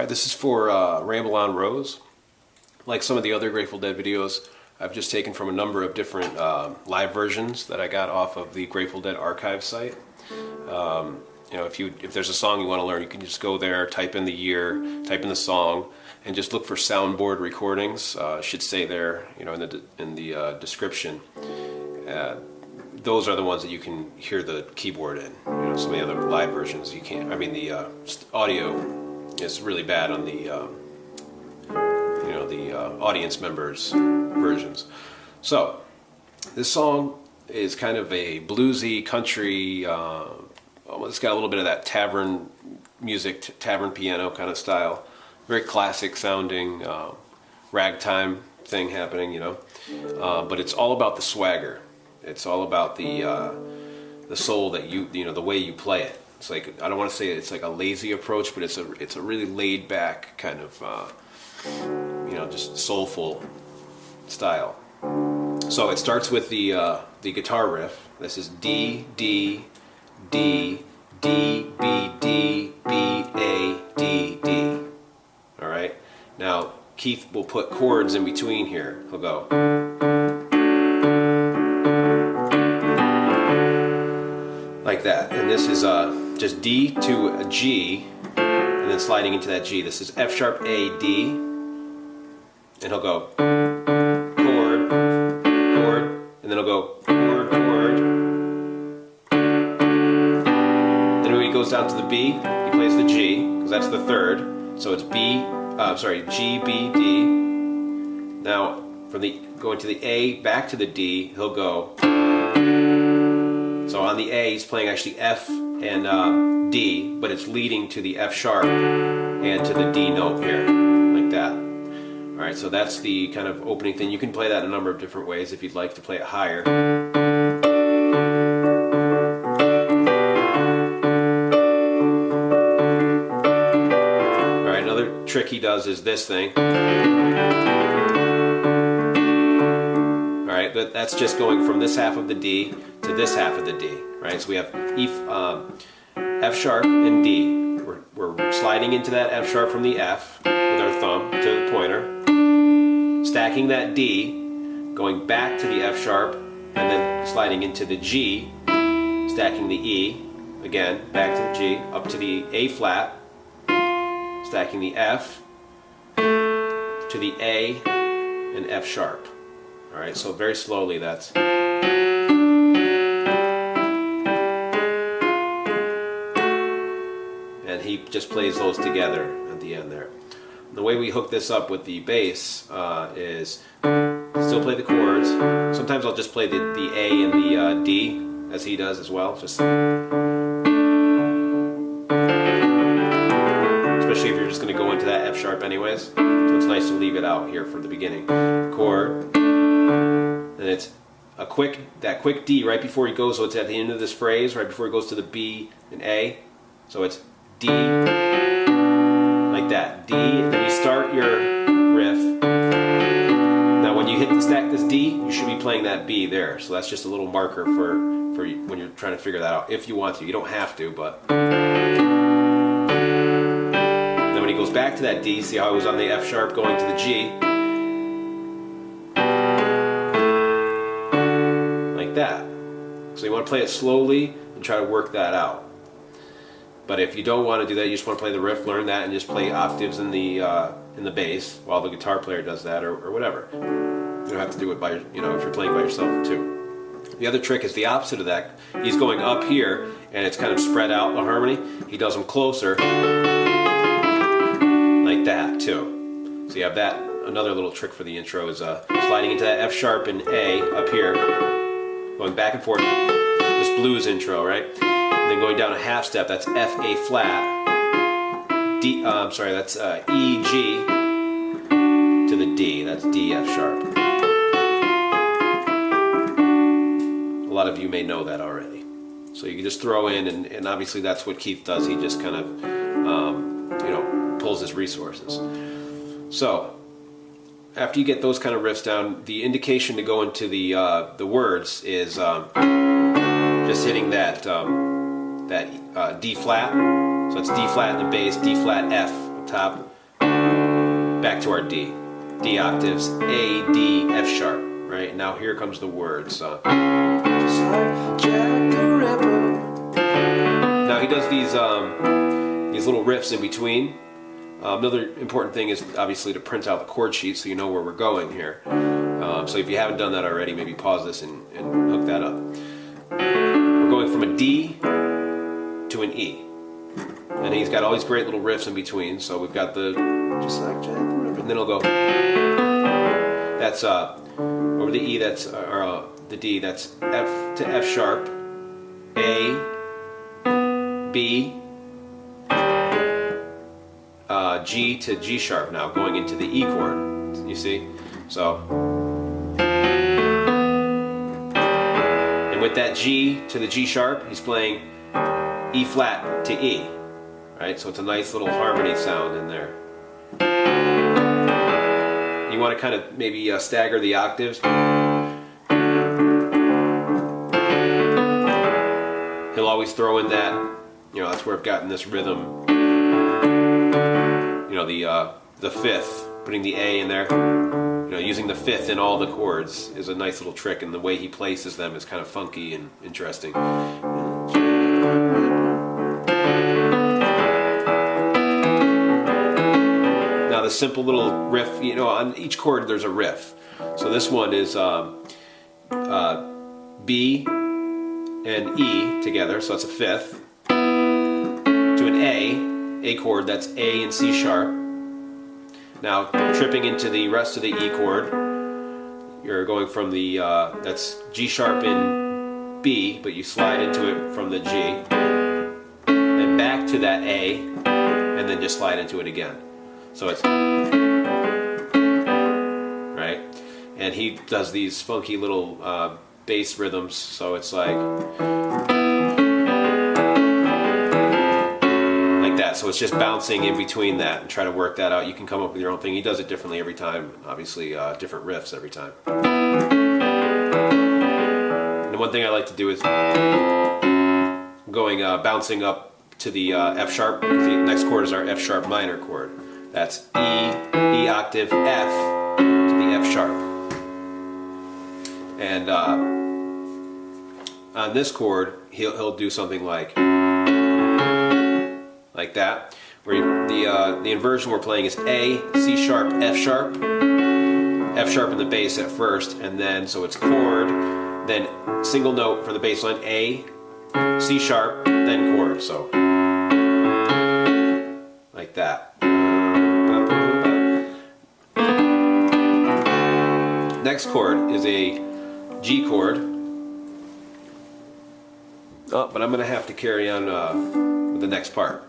Alright, this is for Ramble on Rose. Like some of the other Grateful Dead videos, I've just taken from a number of different live versions that I got off of the Grateful Dead archive site. You know, if there's a song you want to learn, you can just go there, type in the year, type in the song, and just look for soundboard recordings. It should say there, you know, in the description. Those are the ones that you can hear the keyboard in. You know, some of the other live versions you can't. I mean, the audio is really bad on the you know, the audience members versions. So this song is kind of a bluesy country. It's got a little bit of that tavern music, tavern piano kind of style. Very classic sounding ragtime thing happening, you know. But it's all about the swagger. It's all about the soul that you know, the way you play it. It's like, I don't want to say it's like a lazy approach, but it's a really laid back kind of you know, just soulful style. So it starts with the guitar riff. This is D D D D B D B A D D. All right. Now Keith will put chords in between here. He'll go like that, and this is just D to a G, and then sliding into that G. This is F sharp A D, and he'll go chord, chord, and then he'll go chord, chord. Then when he goes down to the B, he plays the G, because that's the third. So it's G, B, D. Now from the going to the A back to the D, he'll go. So on the A, he's playing actually F and D, but it's leading to the F sharp and to the D note here, like that. All right, so that's the kind of opening thing. You can play that in a number of different ways if you'd like to play it higher. All right, another trick he does is this thing. Alright, but that's just going from this half of the D to this half of the D, right? So we have F sharp and D. We're sliding into that F sharp from the F with our thumb to the pointer, stacking that D, going back to the F sharp, and then sliding into the G, stacking the E, again, back to the G, up to the A flat, stacking the F, to the A, and F sharp. Alright, so very slowly that's. And he just plays those together at the end there. The way we hook this up with the bass is still play the chords. Sometimes I'll just play the A and the D as he does as well. Just especially if you're just going to go into that F sharp anyways. So it's nice to leave it out here for the beginning. Chord. And it's that quick D right before he goes, so it's at the end of this phrase, right before he goes to the B and A. So it's D, like that, D, and then you start your riff. Now when you hit stack this D, you should be playing that B there. So that's just a little marker for when you're trying to figure that out, if you want to. You don't have to, but. Then when he goes back to that D, see how he was on the F sharp going to the G? That. So you want to play it slowly and try to work that out. But if you don't want to do that, you just want to play the riff, learn that, and just play octaves in the bass while the guitar player does that, or whatever. You don't have to do it by, you know, if you're playing by yourself too. The other trick is the opposite of that. He's going up here, and it's kind of spread out the harmony. He does them closer, like that too. So you have that. Another little trick for the intro is sliding into that F sharp and A up here. Going back and forth, this blues intro, right? And then going down a half step, that's F, A flat, D, that's E, G, to the D, that's D, F sharp. A lot of you may know that already. So you can just throw in, and obviously that's what Keith does, he just kind of, you know, pulls his resources. So, after you get those kind of riffs down, the indication to go into the words is just hitting that D flat. So it's D flat in the bass, D flat F up top, back to our D. D octaves, A, D, F sharp, right? Now here comes the words. Now he does these little riffs in between. Another important thing is obviously to print out the chord sheet so you know where we're going here. So if you haven't done that already, maybe pause this and hook that up. We're going from a D to an E. And he's got all these great little riffs in between. So we've got the, just like Jack the Ripper, and then he'll go, that's over the E, that's, or the D, that's F to F sharp, A, B, G to G sharp now, going into the E chord, you see? So, and with that G to the G sharp, he's playing E flat to E, right? So it's a nice little harmony sound in there. You want to kind of maybe stagger the octaves. He'll always throw in that, you know, that's where I've gotten this rhythm. You know, the fifth, putting the A in there. You know, using the fifth in all the chords is a nice little trick, and the way he places them is kind of funky and interesting. Now the simple little riff, you know, on each chord there's a riff. So this one is B and E together, so that's a fifth, to an A chord, that's A and C sharp. Now tripping into the rest of the E chord, you're going from the, that's G sharp in B, but you slide into it from the G, then back to that A, and then just slide into it again. So it's, right? And he does these funky little bass rhythms, so it's like that. So it's just bouncing in between that and try to work that out. You can come up with your own thing. He does it differently every time, obviously different riffs every time. And the one thing I like to do is going bouncing up to the F sharp, because the next chord is our F sharp minor chord. That's E, E octave, F to the F sharp. And on this chord, he'll do something like that, where the inversion we're playing is A, C sharp, F sharp in the bass at first, and then so it's chord, then single note for the bass line, A, C sharp, then chord, so like that. Next chord is a G chord. Oh, but I'm going to have to carry on with the next part.